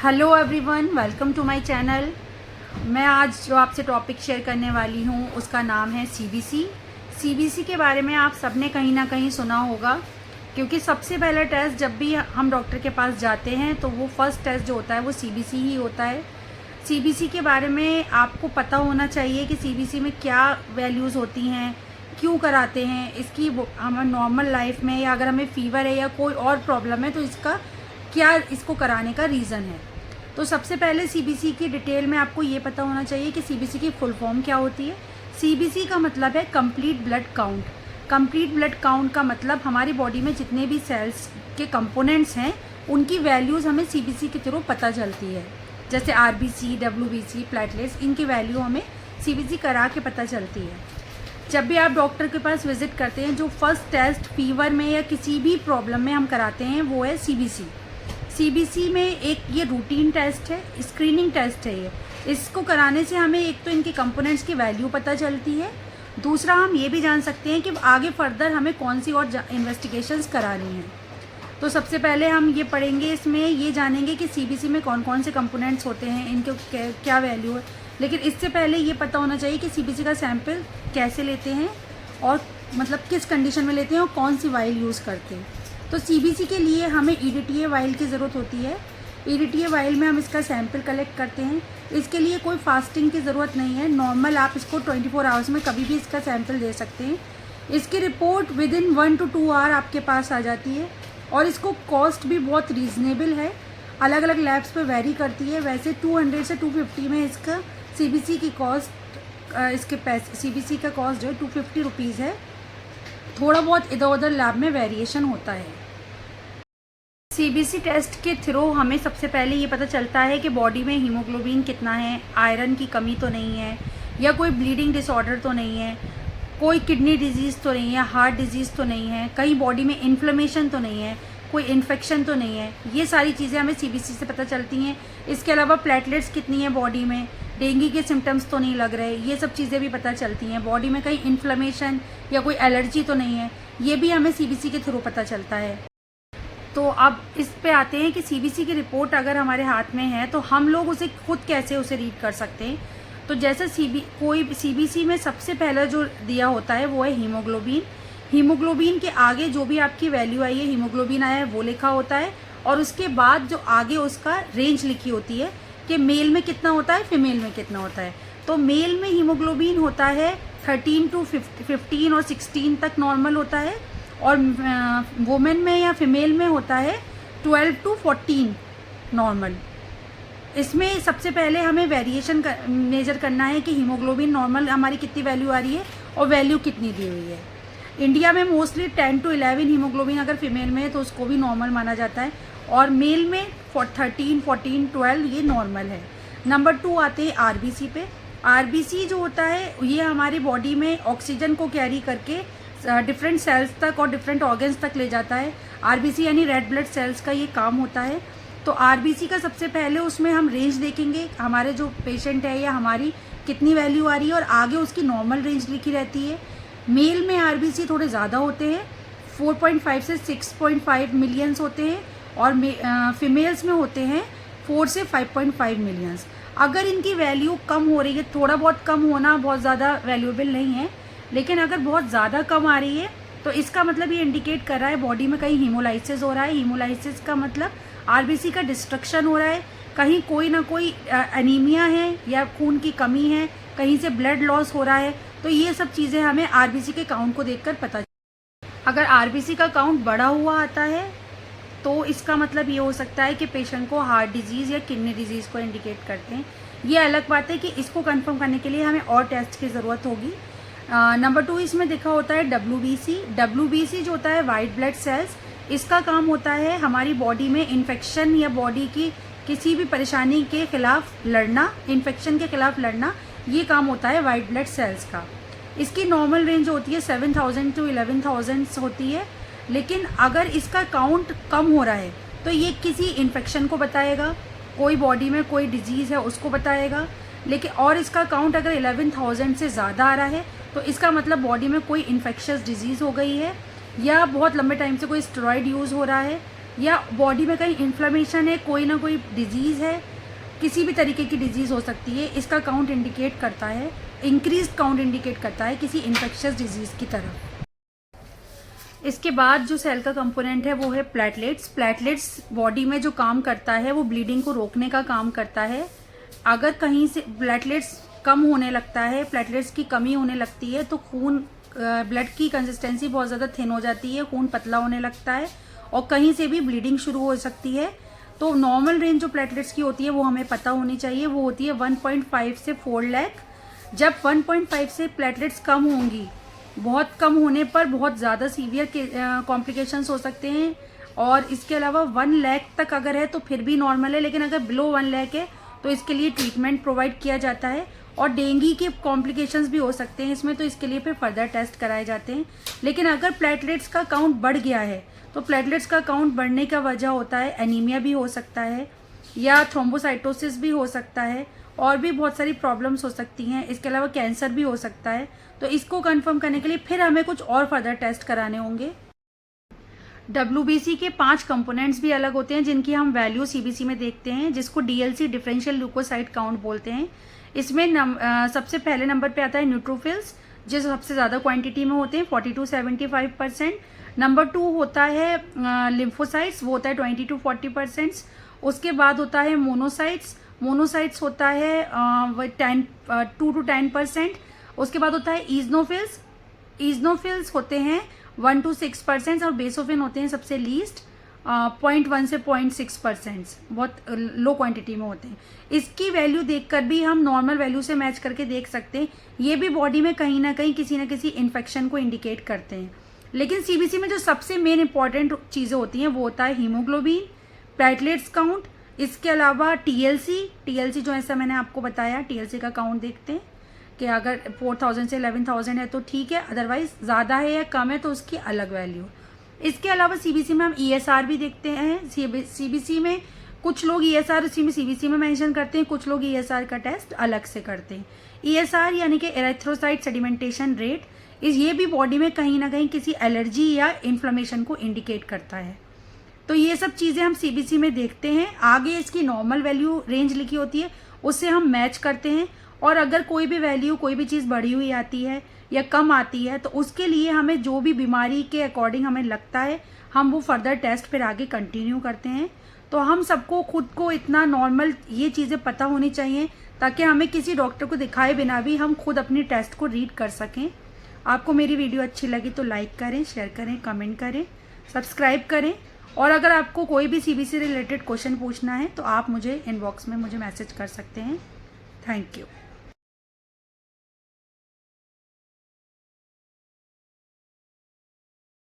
Hello everyone, welcome to my channel. मैं आज जो आपसे टॉपिक शेयर करने वाली हूँ उसका नाम है सीबीसी। सीबीसी के बारे में आप सबने कहीं ना कहीं सुना होगा, क्योंकि सबसे पहला टेस्ट जब भी हम डॉक्टर के पास जाते हैं तो वो फर्स्ट टेस्ट जो होता है वो सीबीसी ही होता है। सीबीसी के बारे में आपको पता होना चाहिए कि सीबीसी में क्या वैल्यूज़ होती हैं, क्यों कराते हैं, इसकी हमें नॉर्मल लाइफ में या अगर हमें फीवर है या कोई और प्रॉब्लम है तो इसका क्या इसको कराने का रीज़न है। तो सबसे पहले सीबीसी की डिटेल में आपको ये पता होना चाहिए कि सीबीसी की फुल फॉर्म क्या होती है। सीबीसी का मतलब है complete blood count. Complete blood count का मतलब हमारी बॉडी में जितने भी सेल्स के कंपोनेंट्स हैं उनकी वैल्यूज़ हमें सीबीसी के थ्रू पता चलती है। जैसे आरबीसी, डब्ल्यूबीसी, प्लेटलेट्स, इनकी वैल्यू हमें सीबीसी करा के पता चलती है। जब भी आप डॉक्टर के पास विजिट करते हैं, जो फर्स्ट टेस्ट फीवर में या किसी भी प्रॉब्लम में हम कराते हैं वो है सीबीसी। सीबीसी में एक ये रूटीन टेस्ट है, स्क्रीनिंग टेस्ट है। ये इसको कराने से हमें एक तो इनके कंपोनेंट्स की वैल्यू पता चलती है, दूसरा हम ये भी जान सकते हैं कि आगे फर्दर हमें कौन सी और इन्वेस्टिगेशंस करानी है। तो सबसे पहले हम ये पढ़ेंगे, इसमें ये जानेंगे कि सीबीसी में कौन कौन से कंपोनेंट्स होते हैं, इनके क्या वैल्यू है। लेकिन इससे पहले ये पता होना चाहिए कि सीबीसी का सैंपल कैसे लेते हैं और मतलब किस कंडीशन में लेते हैं और कौन सी वाइल यूज़ करते हैं। तो सीबीसी के लिए हमें ईडीटीए वाइल की ज़रूरत होती है। ईडीटीए वाइल में हम इसका सैंपल कलेक्ट करते हैं। इसके लिए कोई फास्टिंग की ज़रूरत नहीं है, नॉर्मल आप इसको 24 आवर्स में कभी भी इसका सैंपल दे सकते हैं। इसकी report within 1 to 2 hour आपके पास आ जाती है और इसको कॉस्ट भी बहुत रीज़नेबल है, अलग अलग लैब्स पे वेरी करती है। वैसे 200 से 250 में इसका सीबीसी की कॉस्ट, इसके पैसे सीबीसी का कॉस्ट जो है 250 रुपीज़ है। थोड़ा बहुत इधर उधर लैब में वेरिएशन होता है। सीबीसी टेस्ट के थ्रू हमें सबसे पहले ये पता चलता है कि बॉडी में हीमोग्लोबिन कितना है, आयरन की कमी तो नहीं है, या कोई ब्लीडिंग डिसऑर्डर तो नहीं है, कोई किडनी डिजीज़ तो नहीं है, हार्ट डिजीज़ तो नहीं है, कहीं बॉडी में इन्फ्लेमेशन तो नहीं है, कोई इन्फेक्शन तो नहीं है। ये सारी चीज़ें हमें सीबीसी से पता चलती हैं। इसके अलावा प्लेटलेट्स कितनी है बॉडी में, डेंगू के सिम्टम्स तो नहीं लग रहे, ये सब चीज़ें भी पता चलती हैं। बॉडी में कहीं इन्फ्लेमेशन या कोई एलर्जी तो नहीं है, ये भी हमें सीबीसी के थ्रू पता चलता है। तो अब इस पे आते हैं कि सीबीसी की रिपोर्ट अगर हमारे हाथ में है तो हम लोग उसे खुद कैसे उसे रीड कर सकते हैं। तो जैसे कोई सीबीसी में सबसे पहले जो दिया होता है वो है हीमोग्लोबिन। हीमोग्लोबिन के आगे जो भी आपकी वैल्यू आई है, हीमोग्लोबिन आया है, वो लिखा होता है और उसके बाद जो आगे उसका रेंज लिखी होती है कि मेल में कितना होता है, फीमेल में कितना होता है। तो मेल में हीमोग्लोबिन होता है 13 to 15 और 16 तक नॉर्मल होता है, और वुमेन में या फीमेल में होता है 12 to 14 नॉर्मल। इसमें सबसे पहले हमें वेरिएशन मेजर करना है कि हीमोग्लोबिन नॉर्मल हमारी कितनी वैल्यू आ रही है और वैल्यू कितनी दी हुई है। इंडिया में मोस्टली 10 to 11 हीमोग्लोबिन अगर फीमेल में है तो उसको भी नॉर्मल माना जाता है, और मेल में 13, 14, 12 ये नॉर्मल है। नंबर 2 आते हैं आरबीसी पे। आरबीसी जो होता है ये हमारी बॉडी में ऑक्सीजन को कैरी करके डिफरेंट सेल्स तक और डिफरेंट ऑर्गन्स तक ले जाता है। आरबीसी यानी रेड ब्लड सेल्स का ये काम होता है। तो आरबीसी का सबसे पहले उसमें हम रेंज देखेंगे, हमारे जो पेशेंट है या हमारी कितनी वैल्यू आ रही है, और आगे उसकी नॉर्मल रेंज लिखी रहती है। मेल में आरबीसी थोड़े ज़्यादा होते हैं, 4.5 से 6.5 मिलियंस होते हैं, और फीमेल्स में होते हैं 4 से 5.5 मिलियंस। अगर इनकी वैल्यू कम हो रही है, थोड़ा बहुत कम होना बहुत ज़्यादा वैल्यूएबल नहीं है, लेकिन अगर बहुत ज़्यादा कम आ रही है तो इसका मतलब ये इंडिकेट कर रहा है बॉडी में कहीं हीमोलाइसिस हो रहा है। हीमोलाइसिस का मतलब आरबीसी का डिस्ट्रक्शन हो रहा है, कहीं कोई ना कोई एनीमिया है या खून की कमी है, कहीं से ब्लड लॉस हो रहा है। तो ये सब चीज़ें हमें आरबीसी के काउंट को देखकर पता। अगर आरबीसी का काउंट बढ़ा हुआ आता है तो इसका मतलब ये हो सकता है कि पेशेंट को हार्ट डिजीज़ या किडनी डिजीज़ को इंडिकेट करते हैं। ये अलग बात है कि इसको कंफर्म करने के लिए हमें और टेस्ट की ज़रूरत होगी। नंबर 2 इसमें देखा होता है डब्ल्यूबीसी। डब्ल्यूबीसी जो होता है वाइट ब्लड सेल्स, इसका काम होता है हमारी बॉडी में इन्फेक्शन या बॉडी की किसी भी परेशानी के खिलाफ लड़ना, इन्फेक्शन के खिलाफ लड़ना, ये काम होता है वाइट ब्लड सेल्स का। इसकी नॉर्मल रेंज होती है 7000 to 11000 होती है, लेकिन अगर इसका काउंट कम हो रहा है तो ये किसी इन्फेक्शन को बताएगा, कोई बॉडी में कोई डिजीज़ है उसको बताएगा। लेकिन और इसका काउंट अगर 11000 से ज़्यादा आ रहा है तो इसका मतलब बॉडी में कोई इन्फेक्शियस डिजीज़ हो गई है, या बहुत लंबे टाइम से कोई स्टेरॉइड यूज़ हो रहा है, या बॉडी में कहीं इन्फ्लेमेशन है, कोई ना कोई डिजीज़ है, किसी भी तरीके की डिजीज़ हो सकती है, इसका काउंट इंडिकेट करता है, इंक्रीज काउंट इंडिकेट करता है किसी इन्फेक्शियस डिजीज़ की तरफ। इसके बाद जो सेल का कंपोनेंट है वो है प्लेटलेट्स। प्लेटलेट्स बॉडी में जो काम करता है वो ब्लीडिंग को रोकने का काम करता है। अगर कहीं से प्लेटलेट्स कम होने लगता है, प्लेटलेट्स की कमी होने लगती है, तो खून ब्लड की कंसिस्टेंसी बहुत ज़्यादा थिन हो जाती है, खून पतला होने लगता है और कहीं से भी ब्लीडिंग शुरू हो सकती है। तो नॉर्मल रेंज जो प्लेटलेट्स की होती है वो हमें पता होनी चाहिए, वो होती है 1.5 से 4 लाख। जब 1.5 से प्लेटलेट्स कम होंगी, बहुत कम होने पर बहुत ज़्यादा सीवियर कॉम्प्लिकेशंस हो सकते हैं, और इसके अलावा 1 लाख तक अगर है तो फिर भी नॉर्मल है, लेकिन अगर बिलो 1 लाख है तो इसके लिए ट्रीटमेंट प्रोवाइड किया जाता है। और डेंगू के कॉम्प्लिकेशंस भी हो सकते हैं इसमें, तो इसके लिए फिर फर्दर टेस्ट कराए जाते हैं। लेकिन अगर प्लेटलेट्स का काउंट बढ़ गया है तो प्लेटलेट्स का काउंट बढ़ने का वजह होता है एनीमिया भी हो सकता है, या थ्रोम्बोसाइटोसिस भी हो सकता है, और भी बहुत सारी प्रॉब्लम्स हो सकती हैं। इसके अलावा कैंसर भी हो सकता है। तो इसको कंफर्म करने के लिए फिर हमें कुछ और फर्दर टेस्ट कराने होंगे। WBC के 5 कंपोनेंट्स भी अलग होते हैं जिनकी हम वैल्यू CBC में देखते हैं, जिसको DLC डिफरेंशियल ल्यूकोसाइट काउंट बोलते हैं। इसमें सबसे पहले नंबर पे आता है न्यूट्रोफिल्स, जो सबसे ज़्यादा क्वांटिटी में होते हैं 40 to 75%। नंबर 2 होता है लिम्फोसाइट्स, वो होता है 20 to 40%। उसके बाद होता है मोनोसाइट्स, मोनोसाइट्स होता है 2 to 10%। उसके बाद होता है ईजनोफिल्स, ईजनोफिल्स होते हैं 1 to 6%, और बेसोफिन होते हैं सबसे लीस्ट 0.1 से 0.6%, बहुत लो क्वांटिटी में होते हैं। इसकी वैल्यू देखकर भी हम नॉर्मल वैल्यू से मैच करके देख सकते हैं, ये भी बॉडी में कहीं ना कहीं किसी न किसी इन्फेक्शन को इंडिकेट करते हैं। लेकिन CBC में जो सबसे मेन इंपॉर्टेंट चीज़ें होती हैं वो होता है हीमोग्लोबिन, प्लेटलेट्स काउंट, इसके अलावा TLC जो ऐसा मैंने आपको बताया, TLC का काउंट देखते हैं कि अगर 4000 से 11000 है तो ठीक है, अदरवाइज ज़्यादा है या कम है तो उसकी अलग वैल्यू। इसके अलावा CBC में हम ESR भी देखते हैं। CBC में कुछ लोग ESR CBC में मेंशन करते हैं, कुछ लोग ESR का टेस्ट अलग से करते हैं। ESR यानी कि एरिथ्रोसाइट सेडिमेंटेशन रेट, ये भी बॉडी में कहीं ना कहीं किसी एलर्जी या इन्फ्लेमेशन को इंडिकेट करता है। तो ये सब चीज़ें हम CBC में देखते हैं। आगे इसकी नॉर्मल वैल्यू रेंज लिखी होती है, उससे हम मैच करते हैं, और अगर कोई भी वैल्यू, कोई भी चीज़ बढ़ी हुई आती है या कम आती है तो उसके लिए हमें जो भी बीमारी के अकॉर्डिंग हमें लगता है, हम वो फर्दर टेस्ट फिर आगे कंटिन्यू करते हैं। तो हम सबको खुद को इतना नॉर्मल ये चीज़ें पता होनी चाहिए ताकि हमें किसी डॉक्टर को दिखाए बिना भी हम खुद अपनी टेस्ट को रीड कर सकें। आपको मेरी वीडियो अच्छी लगी तो लाइक करें, शेयर करें, कमेंट करें, सब्सक्राइब करें, और अगर आपको कोई भी CBC रिलेटेड क्वेश्चन पूछना है तो आप मुझे इनबॉक्स में मुझे मैसेज कर सकते हैं। Thank you.